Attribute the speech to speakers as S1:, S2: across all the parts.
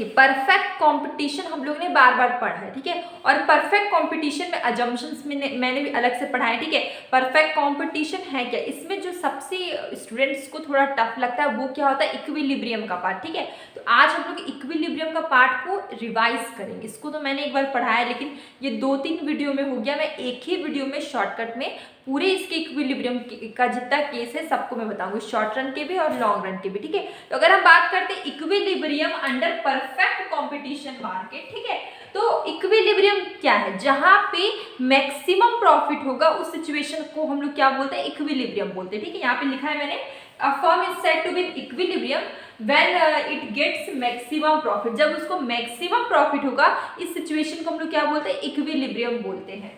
S1: Perfect competition हम लोग ने बार बार पढ़ा है, ठीक है। और परफेक्ट कंपटीशन में अजम्पशंस में मैंने भी अलग से पढ़ा है, ठीक है। परफेक्ट कंपटीशन है क्या, इसमें जो सबसे स्टूडेंट्स को थोड़ा टफ लगता है वो क्या होता है, इक्विलिब्रियम का पार्ट, ठीक है। तो आज हम लोग इक्विलिब्रियम का पार्ट को रिवाइज करेंगे। इसको तो मैंने एक बार पढ़ाया है, लेकिन ये 2-3 वीडियो में हो गया। मैं एक ही वीडियो में शॉर्टकट में पूरे इसके इक्विलिब्रियम का जितना केस है सबको मैं बताऊंगी, शॉर्ट रन के भी और लॉन्ग रन के भी, ठीक है। तो अगर हम बात करते हैं equilibrium under perfect competition market, ठीक है। तो इक्विलिब्रियम क्या है, जहां पे मैक्सिमम प्रॉफिट होगा उस सिचुएशन को हम लोग क्या बोलते हैं, इक्विलिब्रियम बोलते हैं, ठीक है। यहाँ पे लिखा है मैंने, a firm is said to be in equilibrium when it gets maximum profit. जब उसको मैक्सिमम प्रॉफिट होगा, इस सिचुएशन को हम लोग क्या बोलते हैं, इक्विलिब्रियम बोलते हैं।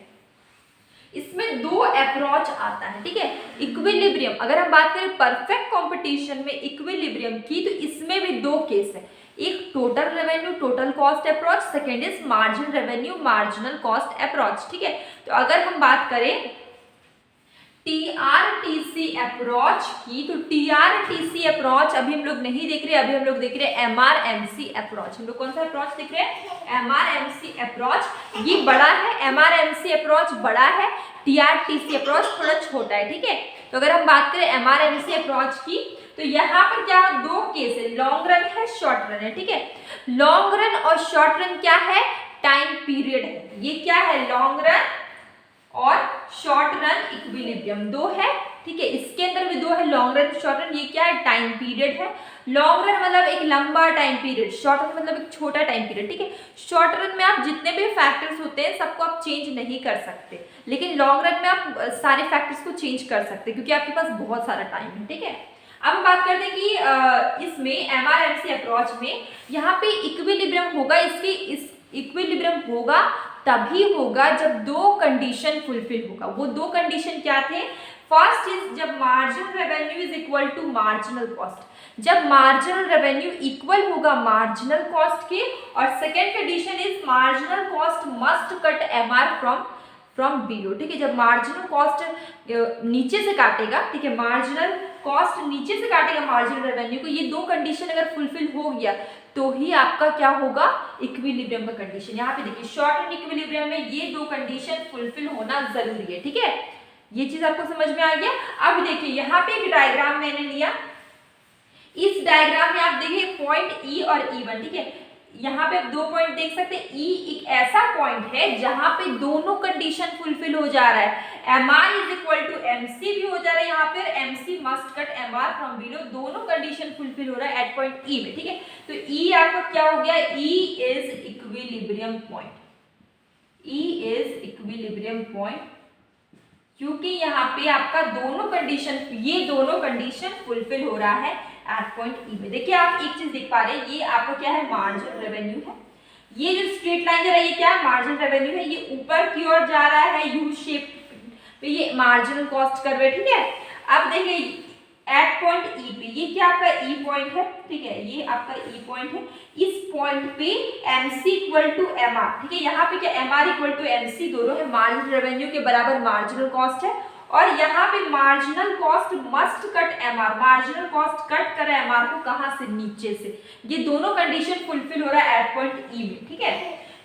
S1: इसमें दो अप्रोच आता है, ठीक है। इक्विलिब्रियम अगर हम बात करें परफेक्ट कंपटीशन में इक्विलिब्रियम की, तो इसमें भी दो केस है। एक total revenue total cost approach, second is margin revenue marginal cost approach, ठीक है। तो अगर हम बात करें टीआरटीसी अप्रोच की, तो टीआरटीसी अप्रोच अभी हम लोग नहीं देख रहे, अभी हम लोग देख रहे हैं एमआरएमसी अप्रोच। हम लोग कौन सा अप्रोच देख रहे हैं, एमआरएमसी अप्रोच। ये बड़ा है, एमआरएमसी अप्रोच बड़ा है, टीआरटीसी अप्रोच थोड़ा छोटा है, ठीक है। तो अगर हम बात करें एमआरएमसी अप्रोच की, तो यहाँ पर क्या दो केस है, लॉन्ग रन है, शॉर्ट रन है, ठीक है। लॉन्ग रन और शॉर्ट रन क्या है, टाइम पीरियड है। ये क्या है, लॉन्ग रन और शॉर्ट रन इक्विलिब्रियम दो है, ठीक है। इसके अंदर भी दो है, लॉन्ग रन शॉर्ट रन। ये क्या है, टाइम पीरियड है। लॉन्ग रन मतलब एक लंबा टाइम पीरियड, शॉर्ट रन मतलब एक छोटा टाइम पीरियड, ठीक है। शॉर्ट रन में आप जितने भी फैक्टर्स होते हैं सबको आप चेंज नहीं कर सकते, लेकिन लॉन्ग रन में आप सारे फैक्टर्स को चेंज कर सकते, क्योंकि आपके पास बहुत सारा टाइम है, ठीक है। अब हम बात करते हैं कि इसमें एमआरएमसी अप्रोच में यहाँ पे इक्विलिब्रियम होगा। इसकी इस इक्विलिब्रियम होगा तभी होगा जब दो कंडीशन फुलफिल होगा। वो दो कंडीशन क्या थे, फर्स्ट इज जब marginal revenue is equal to marginal cost, जब मार्जिनल रेवेन्यू इक्वल होगा मार्जिनल कॉस्ट के, और second condition is marginal cost must cut MR from below, ठीक है। जब मार्जिनल कॉस्ट नीचे से काटेगा, ठीक है, मार्जिनल कॉस्ट नीचे से काटेगा मार्जिनल रेवेन्यू को, ये दो कंडीशन अगर फुलफिल हो गया तो ही आपका क्या होगा, इक्विलिब्रियम का कंडीशन। यहाँ पे देखिए शॉर्ट रन इक्विलिब्रियम में ये दो कंडीशन फुलफिल होना जरूरी है, ठीक है। ये चीज आपको समझ में आ गया। अब देखिए यहाँ पे एक डायग्राम मैंने लिया, इस डायग्राम में आप देखिए पॉइंट ई और ई1, ठीक है। यहाँ पे आप दो पॉइंट देख सकते हैं। ई एक ऐसा पॉइंट है जहां पे दोनों कंडीशन फुलफिल हो जा रहा है, M R is equal to M C भी हो जा रहा है, यहाँ पे M C must cut M R from below, दोनों कंडीशन फुलफिल हो रहा है एट पॉइंट ई में, ठीक है। तो ई आपका क्या हो गया, E is equilibrium point, E is equilibrium point, क्योंकि यहाँ पे आपका दोनों कंडीशन, ये दोनों कंडीशन फुलफिल हो रहा है एट पॉइंट ई में। देखिए आप एक चीज देख पा रहे हैं, ये आपका क्या है, मार्जिनल रेवेन्यू है। ये जो स्ट्रेट लाइन जा रहा है ये क्या है, मार्जिनल रेवेन्यू है। ये ऊपर की ओर जा रहा है यू शेप पे, ये मार्जिनल कॉस्ट कर्व है, ठीक है। अब देखिए एट पॉइंट ई पे, ये क्या आपका ई पॉइंट है, ठीक है, ये आपका ई पॉइंट है। इस पॉइंट पे M C equal to M R, ठीक है। यहाँ पे क्या M R equal to M C दोनों है, मार्जिनल रेवेन्यू के बराबर मार्जिनल कॉस्ट है, और यहाँ पे marginal cost must cut MR, marginal cost cut करे एमआर को कहां से, नीचे से। ये दोनों कंडीशन फुलफिल हो रहा है एट पॉइंट ई में, ठीक है।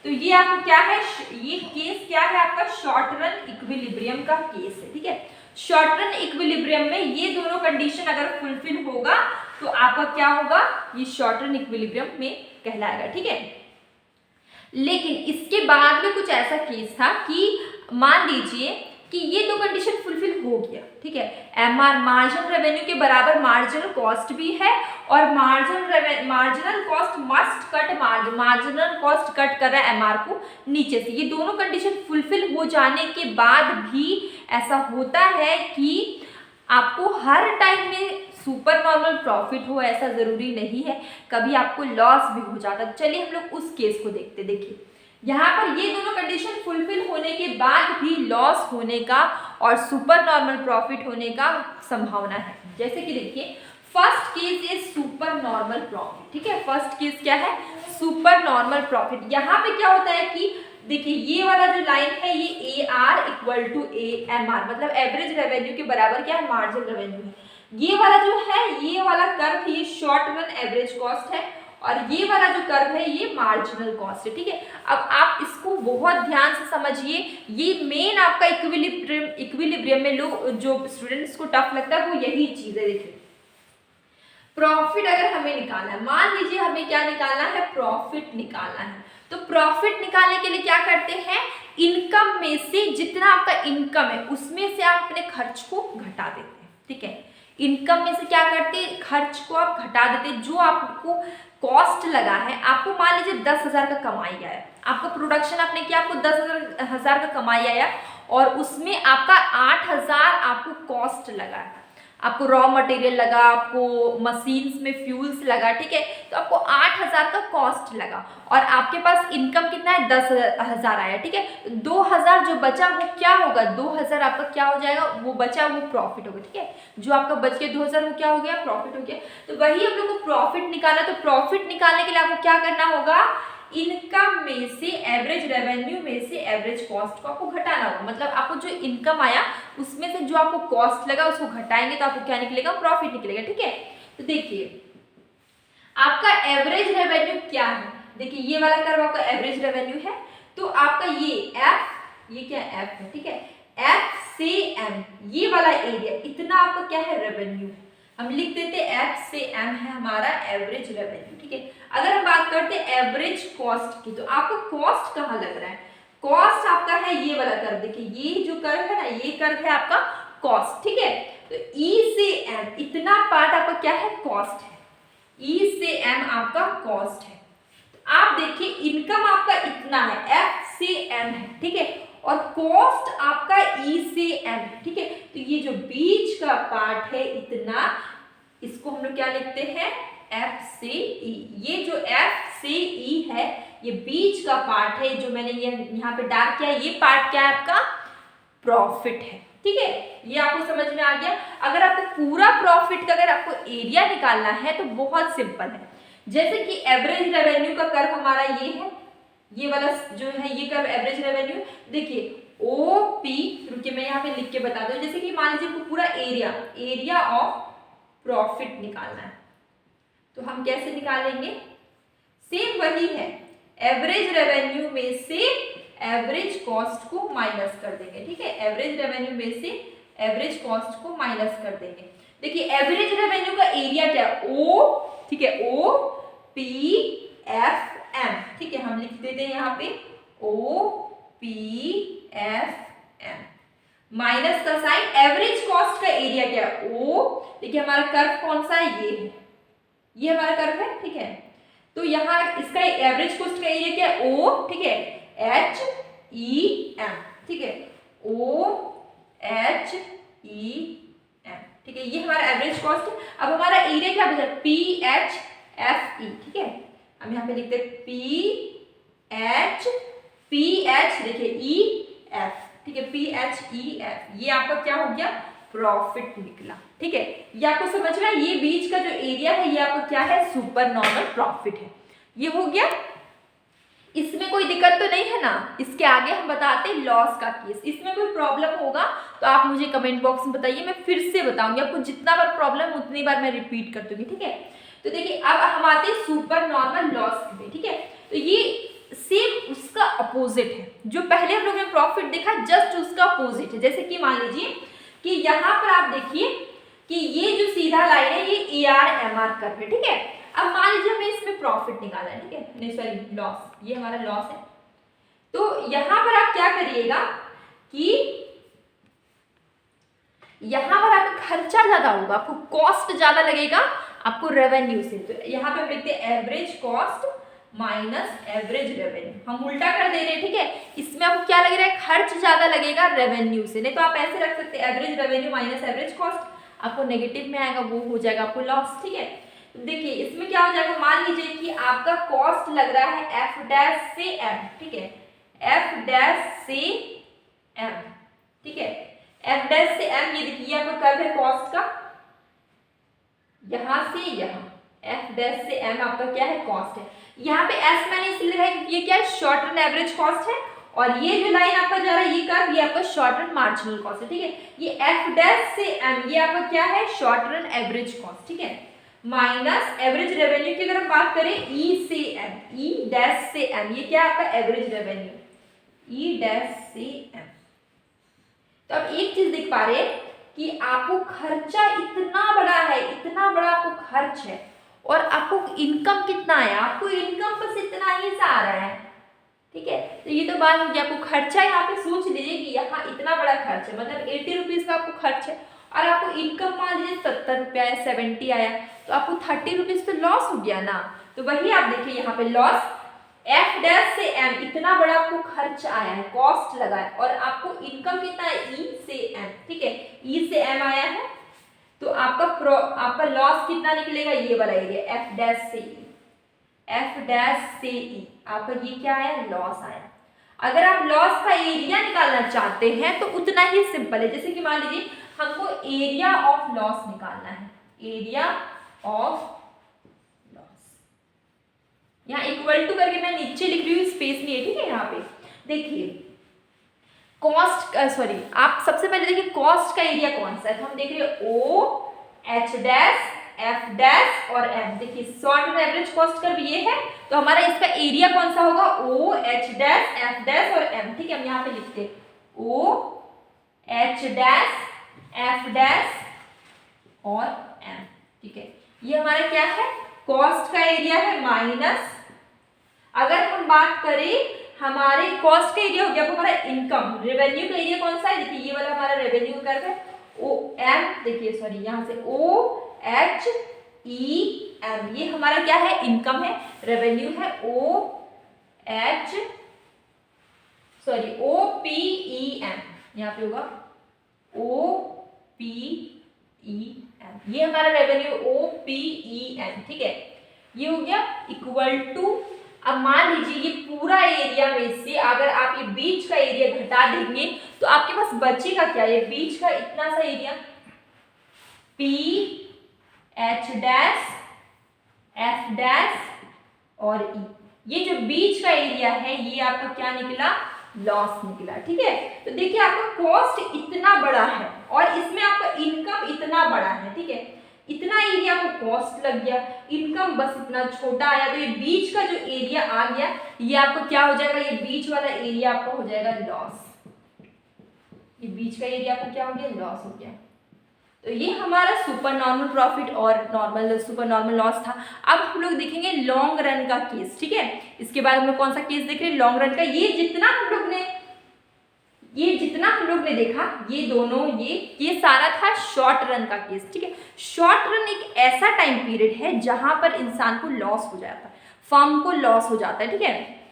S1: तो ये आपको क्या है, ये केस क्या है आपका, शॉर्ट रन इक्विलिब्रियम का केस है, ठीक है। शॉर्ट रन इक्विलिब्रियम में ये दोनों कंडीशन अगर फुलफिल होगा तो आपका क्या होगा, ये शॉर्ट रन इक्विलिब्रियम में कहलाएगा, ठीक है। लेकिन इसके बाद में कुछ ऐसा केस था कि मान लीजिए कि ये दो कंडीशन फुलफिल हो गया, ठीक है। एमआर मार्जिनल रेवेन्यू के बराबर मार्जिनल कॉस्ट भी है, और marginal cost must cut marginal cost cut कर रहा है एमआर को नीचे से। ये दोनों कंडीशन फुलफिल हो जाने के बाद भी ऐसा होता है कि आपको हर टाइम में सुपर नॉर्मल प्रॉफिट हो ऐसा जरूरी नहीं है, कभी आपको लॉस भी हो जाता है। चलिए हम लोग उस केस को देखते। देखिए यहाँ पर ये दोनों कंडीशन फुलफिल होने के बाद भी लॉस होने का और सुपर नॉर्मल प्रॉफिट होने का संभावना है। जैसे कि देखिए first case is super normal profit, ठीक है। फर्स्ट केस क्या है, सुपर नॉर्मल प्रॉफिट। यहाँ पे क्या होता है कि देखिए ये वाला जो लाइन है ये A R equal to A M R, मतलब एवरेज रेवेन्यू के बराबर क्या है, मार्जिनल रेवेन्यू है। ये वाला जो है, ये वाला कर्व ये शॉर्ट रन एवरेज कॉस्ट है, और ये वाला जो कर्व है ये मार्जिनल कॉस्ट है, ठीक है। अब आप इसको बहुत ध्यान से समझिए, ये मेन आपका इक्विलिब्रियम में लोग जो स्टूडेंट्स को टफ लगता है वो यही चीज है। देखिए प्रॉफिट अगर हमें निकालना है, मान लीजिए हमें क्या निकालना है, प्रॉफिट निकालना है, तो प्रॉफिट निकालने के लिए क्या करते हैं, इनकम में से जितना आपका इनकम है उसमें से आप अपने खर्च को घटा देते हैं, ठीक है। इनकम में से क्या करते हैं, खर्च को आप घटा देते हैं। जो आपको कॉस्ट लगा है, आपको मान लीजिए 10,000 का कमाई आया, आपका प्रोडक्शन आपने किया, आपको 10,000 का कमाई आया और उसमें आपका 8,000 आपको कॉस्ट लगा है, आपको रॉ मटेरियल लगा, आपको मशीन्स में फ्यूल्स लगा, ठीक है, तो आपको 8,000 का कॉस्ट लगा और आपके पास इनकम कितना है, 10,000 आया, ठीक है। 2,000 जो बचा वो क्या होगा, 2,000 आपका क्या हो जाएगा, वो बचा वो प्रॉफिट होगा, ठीक है। जो आपका बच के 2,000 वो क्या हो गया, प्रॉफिट हो गया। तो वही हम लोग को प्रॉफिट निकालना, तो प्रॉफिट निकालने के लिए आपको क्या करना होगा, इनकम में से एवरेज रेवेन्यू में से एवरेज कॉस्ट को आपको घटाना होगा। मतलब आपको जो इनकम आया उसमें से जो आपको कॉस्ट लगा उसको घटाएंगे तो आपको क्या निकलेगा, प्रॉफिट निकलेगा, ठीक है। तो देखिए आपका एवरेज रेवेन्यू क्या है, देखिए ये वाला कर्व आपका एवरेज रेवेन्यू है, तो आपका ये एफ, ये क्या एफ है, ठीक है, एफ से एम ये वाला एरिया इतना आपका क्या है, रेवेन्यू। हम लिख देते एफ से एम है हमारा एवरेज रेवेन्यू, ठीक है। अगर हम बात करते हैं एवरेज कॉस्ट की, तो आपको कॉस्ट कहाँ लग रहा है, कॉस्ट आपका है ये वाला कर्व, देखिए ये जो कर्व है ना, ये कर्व है आपका कॉस्ट, ठीक है। तो ई से एम इतना पार्ट आपका क्या है, कॉस्ट है, ई से एम आपका कॉस्ट है। तो आप देखिए इनकम आपका इतना है, एफ से एम है, ठीक है, और कॉस्ट आपका ई से एम, ठीक है। तो ये जो बीच का पार्ट है इतना, इसको हम लोग क्या लिखते हैं, एफ से ई। ये जो एफ से ई है ये बीच का पार्ट है, जो मैंने ये यहाँ पे डार्क किया, ये पार्ट क्या है आपका, प्रॉफिट है, ठीक है। ये आपको समझ में आ गया। अगर आपको पूरा प्रॉफिट का अगर आपको एरिया निकालना है तो बहुत सिंपल है, जैसे कि एवरेज रेवेन्यू का कर्व हमारा ये है, ये वाला जो है ये कर्व एवरेज रेवेन्यू, देखिए ओ पी, रुकिए मैं यहाँ पे लिख के बता दूं, जैसे कि मान लीजिए आपको पूरा एरिया ऑफ प्रॉफिट निकालना है, तो हम कैसे निकालेंगे, सेम वही है, एवरेज रेवेन्यू में से एवरेज कॉस्ट को माइनस कर देंगे, ठीक है, एवरेज रेवेन्यू में से एवरेज कॉस्ट को माइनस कर देंगे। देखिए एवरेज रेवेन्यू का एरिया क्या है, ओ, ठीक है, ओ पी एफ एम, ठीक है, हम लिख देते हैं यहाँ पे O P F M, minus का साइन, एवरेज कॉस्ट का एरिया क्या है, ओ, देखिए हमारा कर्व कौन सा है, ये है, ये हमारा कर्व है, ठीक है। तो यहाँ इसका एवरेज कॉस्ट का एरिया क्या है, ओ, ठीक है, एच ई एम, ठीक है, ओ एच ई एम, ठीक है, ये हमारा एवरेज कॉस्ट है। अब हमारा एरिया क्या बचा, पी एच एफ ई, ठीक है, हम यहाँ पे लिखते हैं पी एच देखिए ई एफ, ठीक है, पी एच ई एफ, ये आपका क्या हो गया, प्रॉफिट निकला, ठीक है। ये आपको समझ में, ये बीच का जो एरिया है ये आपका क्या है, सुपर नॉर्मल प्रॉफिट है, ये हो गया। इसमें कोई दिक्कत तो नहीं है ना, इसके आगे हम बताते हैं लॉस का केस, इसमें कोई प्रॉब्लम होगा तो आप मुझे कमेंट बॉक्स में बताइए, मैं फिर से बताऊंगी आपको, जितना बार प्रॉब्लम उतनी बार मैं रिपीट कर दूंगी, ठीक है। तो देखिए अब हम आते हैं सुपर नॉर्मल लॉस पे, ठीक है। तो ये सेम उसका अपोजिट है, जो पहले हम लोग ने प्रॉफिट देखा जस्ट उसका अपोजिट है। जैसे कि मान लीजिए कि यहाँ पर आप देखिए कि ये जो सीधा लाइन है ये AR-MR कर्व है, ठीक है। अब मान लीजिए हमें इसमें प्रॉफिट निकालना है, ठीक है, नहीं सॉरी लॉस, ये हमारा लॉस है। तो यहाँ पर आप क्या करिएगा कि यहाँ पर आपका खर्चा ज्यादा होगा, आपको कॉस्ट ज्यादा लगेगा आपको रेवेन्यू से, तो यहाँ पे हम लिखते हैं average cost minus average revenue, हम उल्टा कर दे रहे हैं, ठीक है। इसमें आपको क्या लग रहा है, खर्च ज्यादा लगेगा रेवेन्यू से, नहीं तो आप ऐसे रख सकते हैं average revenue minus average cost, आपको नेगेटिव में आएगा, वो हो जाएगा आपको लॉस, ठीक है। देखिए इसमें क्या हो जाएगा, मान लीजिए कि आपका कॉस्ट लग रहा है एफ डैश से एम, ठीक है, एफ डैश से एम, ठीक है, एफ डैश से एम, ये देखिए आपका कर्व है कॉस्ट का, यहां से यहां एफ डैश से एम आपका क्या है, कॉस्ट है। यहाँ पे एस मैंने इसलिए लिखा है क्योंकि ये क्या है, शॉर्ट रन एवरेज कॉस्ट है, और ये जो लाइन आपका जा रहा है ये कर्व, ये आपका शॉर्ट रन मार्जिनल कॉस्ट है, ठीक है। ये एफ डैश से एम ये आपका क्या है, शॉर्ट रन एवरेज कॉस्ट, ठीक है। माइनस एवरेज रेवेन्यू की अगर हम बात करें ई से एम, ई डैश से एम, ये क्या है आपका एवरेज रेवेन्यू, ई डैश से एम। तो अब एक चीज देख पा रहे हैं कि आपको खर्चा इतना बड़ा है, इतना बड़ा आपको खर्च है और आपको इनकम कितना है, आपको इनकम बस इतना ही सा आ रहा है, ठीक है। तो ये तो बात होगी, आपको खर्चा यहाँ पे सोच लीजिए कि यहाँ इतना बड़ा खर्च है, मतलब 80 रुपीज का आपको खर्च है और आपको इनकम मान लीजिए 70 रुपया या 70 आया, तो आपको 30 रुपीज तो लॉस हो गया ना। तो वही आप देखिए यहाँ पे लॉस एफ डैश से एम, इतना बड़ा आपको खर्च आया है, कॉस्ट लगा है और आपको इनकम कितना है ई से एम, ठीक है, ई से एम आया है। तो आपका लॉस कितना निकलेगा, ये वाला एरिया एफ डैश से ई, एफ डैश से ई, आपका ये क्या आया, लॉस आया। अगर आप लॉस का एरिया निकालना चाहते हैं तो उतना ही सिंपल है, जैसे कि मान लीजिए हमको एरिया ऑफ लॉस निकालना है, एरिया ऑफ लॉस, यहाँ इक्वल टू करके मैं नीचे लिख रही हूँ, स्पेस नहीं है, ठीक है। यहाँ पे देखिए कॉस्ट, सॉरी आप सबसे पहले देखिए कॉस्ट का एरिया कौन सा है, तो हम देख रहे हैं O H dash F dash और एम। देखिए short and average cost curve ये है, तो हमारा इसका एरिया कौन सा होगा, O H dash F dash और एम, ठीक है। हम यहाँ पे लिखते हैं O H dash F dash और एम, ठीक है। ये हमारा क्या है, कॉस्ट का एरिया है माइनस, अगर हम बात करें हमारे कॉस्ट का एरिया हो गया हमारा इनकम, रेवेन्यू का एरिया कौन सा है, देखिए ये वाला हमारा रेवेन्यू कर्व है, ओ एम, देखिए सॉरी यहाँ से ओ एच ई एम, ये हमारा क्या है, इनकम है, रेवेन्यू है O H sorry O P E M, यहाँ पे होगा ओ पी ई एम, ये हमारा revenue O P E M, ठीक है। ये हो गया इक्वल टू, अब मान लीजिए ये पूरा एरिया में से अगर आप ये बीच का एरिया घटा देंगे तो आपके पास बचेगा क्या, ये बीच का इतना सा area P H dash F dash और ई, ये जो बीच का एरिया है ये आपका क्या निकला, लॉस निकला, ठीक है। तो देखिए आपका कॉस्ट इतना बड़ा है और इसमें आपका इनकम इतना बड़ा है, ठीक है, इतना एरिया को कॉस्ट लग गया, इनकम बस इतना छोटा आया, तो ये बीच का जो एरिया आ गया ये आपको क्या हो जाएगा, ये बीच वाला एरिया आपका हो जाएगा लॉस, ये बीच का एरिया आपको क्या हो गया, लॉस हो गया। तो ये हमारा सुपर नॉर्मल प्रॉफिट और नॉर्मल सुपर नॉर्मल लॉस था। अब हम लोग देखेंगे लॉन्ग रन का केस, ठीक है। इसके बाद हम लोग कौन सा केस देख रहे हैं, लॉन्ग रन का। ये जितना हम लोग ने देखा ये दोनों ये सारा था शॉर्ट रन का केस, ठीक है। शॉर्ट रन एक ऐसा टाइम पीरियड है जहां पर इंसान को लॉस हो जाता है, फर्म को लॉस हो जाता है, ठीक है।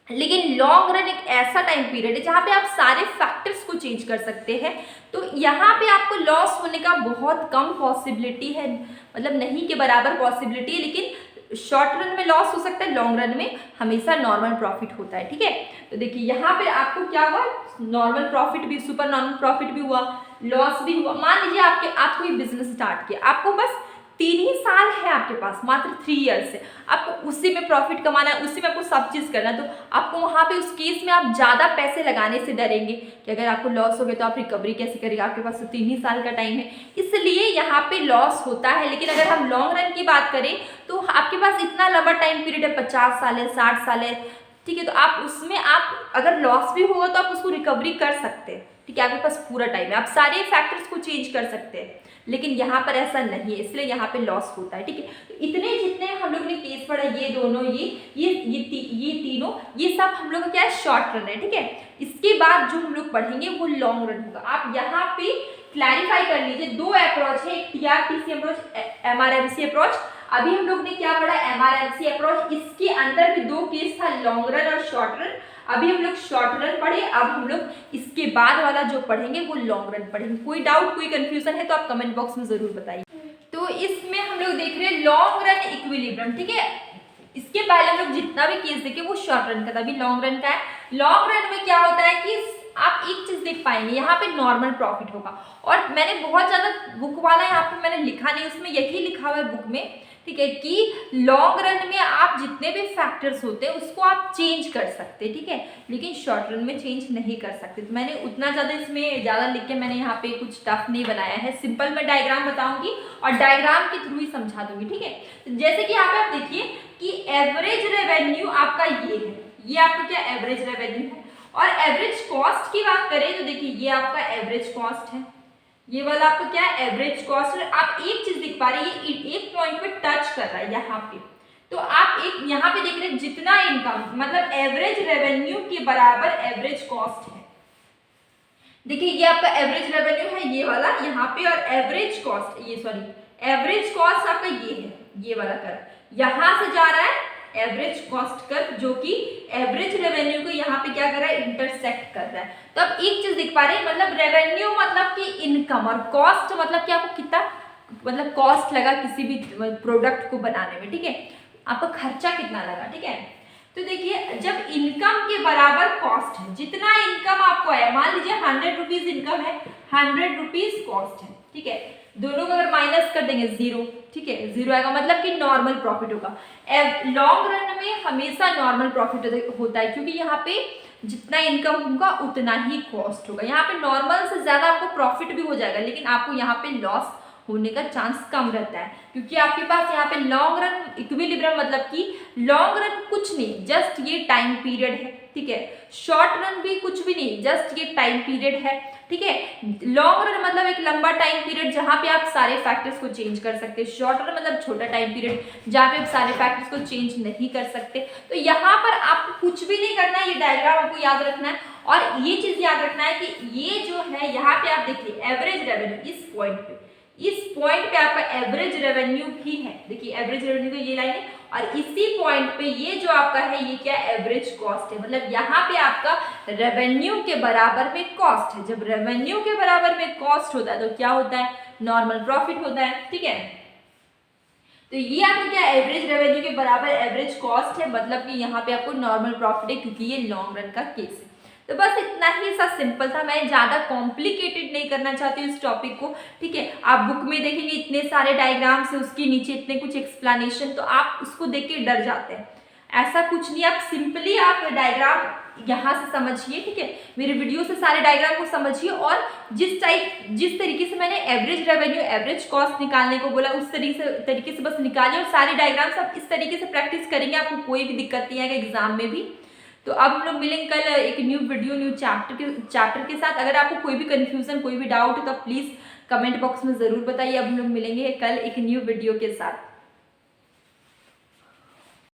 S1: लेकिन लॉन्ग रन एक ऐसा टाइम पीरियड है जहां पे आप सारे फैक्टर्स को चेंज कर सकते हैं, तो यहाँ पे आपको लॉस होने का बहुत कम पॉसिबिलिटी है, मतलब नहीं के बराबर पॉसिबिलिटी है, लेकिन शॉर्ट रन में लॉस हो सकता है, लॉन्ग रन में हमेशा नॉर्मल प्रॉफिट होता है, ठीक है। तो देखिए यहाँ पे आपको क्या हुआ, नॉर्मल प्रॉफिट भी, सुपर नॉर्मल प्रॉफिट भी हुआ, लॉस भी हुआ। मान लीजिए आपको ये बिजनेस स्टार्ट किया, आपको बस 3 ही साल है आपके पास, मात्र 3 ईयर्स है, आपको उसी में प्रॉफिट कमाना है, उसी में आपको सब चीज़ करना है, तो आपको वहाँ पे उस केस में आप ज़्यादा पैसे लगाने से डरेंगे कि अगर आपको लॉस हो गया तो आप रिकवरी कैसे करेंगे, आपके पास तो 3 ही साल का टाइम है, इसलिए यहाँ पे लॉस होता है। लेकिन अगर हम लॉन्ग रन की बात करें तो आपके पास इतना लंबा टाइम पीरियड है, 50 साल है, 60 साल है, ठीक है। तो आप उसमें आप अगर लॉस भी होगा तो आप उसको रिकवरी कर सकते हैं, ठीक है, आपके पास पूरा टाइम है, आप सारे फैक्टर्स को चेंज कर सकते हैं। लेकिन यहाँ पर ऐसा नहीं है, इसलिए यहाँ पे लॉस होता है, ठीक है। तो इतने जितने हम लोग ने केस पढ़ा, ये दोनों ये तीनों, ये सब हम लोग का क्या है, शॉर्ट रन है, ठीक है। इसके बाद जो हम लोग पढ़ेंगे वो लॉन्ग रन होगा। आप यहाँ पे क्लैरिफाई कर लीजिए, 2 अप्रोच है, एक TRTC अप्रोच, MRMC अप्रोच। अभी हम लोग ने क्या पढ़ा, MRMC अप्रोच, इसके अंदर भी 2 केस था, लॉन्ग रन और शॉर्ट रन। अभी हम लोग शॉर्ट रन पढ़े, अब हम लोग इसके बाद वाला जो पढ़ेंगे वो लॉन्ग रन पढ़ेंगे। कोई डाउट, कोई कंफ्यूजन है तो आप कमेंट बॉक्स में जरूर बताइए। तो इसमें हम लोग देख रहे हैं लॉन्ग रन इक्विलिब्रियम, ठीक है। इसके पहले हम लोग जितना भी केस देखे वो शॉर्ट रन का था, अभी लॉन्ग रन का है। लॉन्ग रन में क्या होता है कि आप एक चीज देख पाएंगे, यहाँ पे नॉर्मल प्रॉफिट होगा, और मैंने बहुत ज्यादा बुक वाला यहाँ पे मैंने लिखा नहीं, उसमें यही लिखा हुआ है बुक में ठीक है, कि लॉन्ग रन में आप जितने भी फैक्टर्स होते हैं उसको आप चेंज कर सकते हैं, ठीक है, लेकिन शॉर्ट रन में चेंज नहीं कर सकते। तो मैंने उतना ज़्यादा इसमें ज़्यादा लिख के मैंने यहाँ पे कुछ टफ नहीं बनाया है, सिंपल मैं डायग्राम बताऊंगी और डायग्राम के थ्रू ही समझा दूंगी, ठीक है। तो जैसे कि यहाँ पे आप देखिए कि एवरेज रेवेन्यू आपका ये है, ये आपका क्या एवरेज रेवेन्यू है, और एवरेज कॉस्ट की बात करें तो देखिए ये आपका एवरेज कॉस्ट है, ये वाला आपका क्या है एवरेज कॉस्ट। आप एक चीज देख पा रहे हैं, ये एक पॉइंट पे टच कर रहा है यहाँ पे, तो आप एक यहाँ पे देख रहे हैं जितना इनकम मतलब एवरेज रेवेन्यू के बराबर एवरेज कॉस्ट है। देखिए ये आपका एवरेज रेवेन्यू है ये वाला यहाँ पे, और एवरेज कॉस्ट ये सॉरी एवरेज कॉस्ट आपका ये है, ये वाला कर्व यहाँ से जा रहा है एवरेज कॉस्ट कर्व, जो कि एवरेज रेवेन्यू को यहाँ पे क्या कर रहा है इंटरसेक्ट कर रहा है। तो अब एक चीज देख पा रहे हैं, मतलब रेवेन्यू मतलब कि इनकम, और कॉस्ट मतलब कि आपको कितना मतलब कॉस्ट लगा किसी भी प्रोडक्ट को बनाने में, ठीक है, आपका खर्चा कितना लगा, ठीक है। तो देखिए जब इनकम के बराबर कॉस्ट है, जितना इनकम आपको है, मान लीजिए 100 रुपीज इनकम है, 100 रुपीज कॉस्ट है, ठीक है, दोनों को अगर माइनस कर देंगे 0, ठीक है, 0 आएगा, मतलब कि नॉर्मल प्रॉफिट होगा। लॉन्ग रन में हमेशा नॉर्मल प्रॉफिट होता है, क्योंकि यहाँ पे जितना इनकम होगा उतना ही कॉस्ट होगा। यहाँ पे नॉर्मल से ज्यादा आपको प्रॉफिट भी हो जाएगा, लेकिन आपको यहाँ पे लॉस होने का चांस कम रहता है, क्योंकि आपके पास यहाँ पे लॉन्ग रन इक्विलिब्रियम मतलब कि लॉन्ग रन कुछ नहीं, जस्ट ये टाइम पीरियड है, ठीक है, शॉर्ट रन भी कुछ भी नहीं, जस्ट ये टाइम पीरियड है, ठीक है। लॉन्ग रन मतलब एक लंबा टाइम पीरियड जहां पे आप सारे फैक्टर्स को चेंज कर सकते हैं, शॉर्ट रन मतलब छोटा टाइम पीरियड जहां पे आप सारे फैक्टर्स को चेंज नहीं कर सकते। तो यहाँ पर आपको कुछ भी नहीं करना है, ये डायग्राम आपको याद रखना है, और ये चीज याद रखना है कि ये जो है यहाँ पे आप देखिए एवरेज रेवेन्यू इस पॉइंट पे आपका एवरेज रेवेन्यू भी है, देखिए एवरेज रेवेन्यू को ये लाइन है, और इसी पॉइंट पे ये जो आपका है ये क्या एवरेज कॉस्ट है, मतलब यहाँ पे आपका रेवेन्यू के बराबर में कॉस्ट है। जब रेवेन्यू के बराबर में कॉस्ट होता है तो क्या होता है नॉर्मल प्रॉफिट होता है, ठीक है। तो ये आपका क्या एवरेज रेवेन्यू के बराबर एवरेज कॉस्ट है, मतलब कि यहाँ पे आपको नॉर्मल प्रॉफिट है, क्योंकि ये लॉन्ग रन का केस है। तो बस इतना ही सा सिंपल था, मैं ज़्यादा कॉम्प्लिकेटेड नहीं करना चाहती हूँ इस टॉपिक को, ठीक है। आप बुक में देखेंगे इतने सारे डायग्राम्स है, उसके नीचे इतने कुछ एक्सप्लेनेशन, तो आप उसको देख के डर जाते हैं, ऐसा कुछ नहीं, आप सिंपली आप डायग्राम यहाँ से समझिए, ठीक है, मेरे वीडियो से सारे डायग्राम को समझिए, और जिस तरीके से मैंने एवरेज रेवेन्यू एवरेज कॉस्ट निकालने को बोला उस तरीके से बस निकालिए, और सारे डायग्राम्स आप इस तरीके से प्रैक्टिस करेंगे, आपको कोई भी दिक्कत नहीं आएगा एग्जाम में भी। तो अब हम लोग मिलेंगे कल एक न्यू वीडियो न्यू चैप्टर के साथ। अगर आपको कोई भी कंफ्यूजन कोई भी डाउट है तो प्लीज़ कमेंट बॉक्स में ज़रूर बताइए। अब हम लोग मिलेंगे कल एक न्यू वीडियो के साथ।